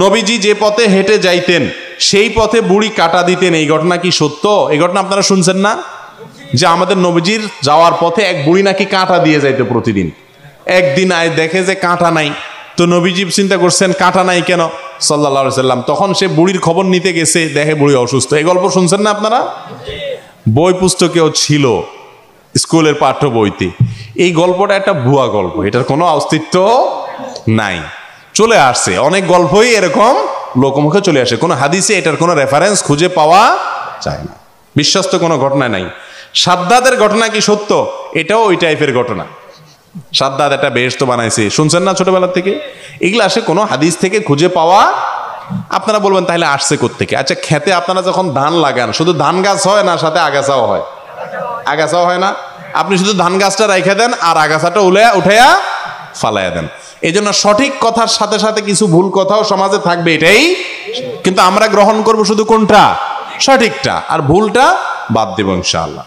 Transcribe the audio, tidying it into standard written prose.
নবীজি যে পথে হেঁটে যাইতেন সেই পথে বুড়ি কাটা দিতেন। এই ঘটনা কি সত্য? এই ঘটনা আপনারা শুনছেন না, যে আমাদের নবীজির যাওয়ার পথে এক বুড়ি নাকি কাঁটা দিয়ে যাইতো প্রতিদিন। একদিন আয় দেখে যে কাঁটা নাই, তো নবীজি চিন্তা করছেন কাঁটা নাই কেন সাল্লাল্লাহু আলাইহি সাল্লাম। তখন সে বুড়ির খবর নিতে গেছে, দেখে বুড়ি অসুস্থ। এই গল্প শুনছেন না আপনারা? বই পুস্তকেও ছিল, স্কুলের পাঠ্য বইতে। এই গল্পটা একটা ভুয়া গল্প, এটার কোনো অস্তিত্ব নাই, চলে আসছে। অনেক গল্পই এরকম লোকমুখে চলে আসে, কোনো হাদিসে এটার কোনো রেফারেন্স খুঁজে পাওয়া যায় না, বিশ্বস্ত কোনো ঘটনা নাই। সাদ্দাদের ঘটনা কি সত্য? এটাও ওই টাইপের ঘটনা। সাদ্দাদ একটা বেহেশত বানাইছে, শুনছেন না ছোটবেলা থেকে? এগুলো আসে কোনো হাদিস থেকে খুঁজে পাওয়া। আপনারা বলবেন তাহলে আসছে কোত্থেকে? আচ্ছা, খেতে আপনারা যখন ধান লাগান, শুধু ধান গাছ হয় না, সাথে আগাছাও হয়? আগাছাও হয় না? আপনি শুধু ধান গাছটা রেখে দেন আর আগাছাটা উঠাইয়া ফালাইয়া দেন। এই জন্য সঠিক কথার সাথে সাথে কিছু ভুল কথাও সমাজে থাকবে, এটাই। কিন্তু আমরা গ্রহণ করব শুধু কোনটা? সঠিকটা, আর ভুলটা বাদ দেব ইনশাআল্লাহ।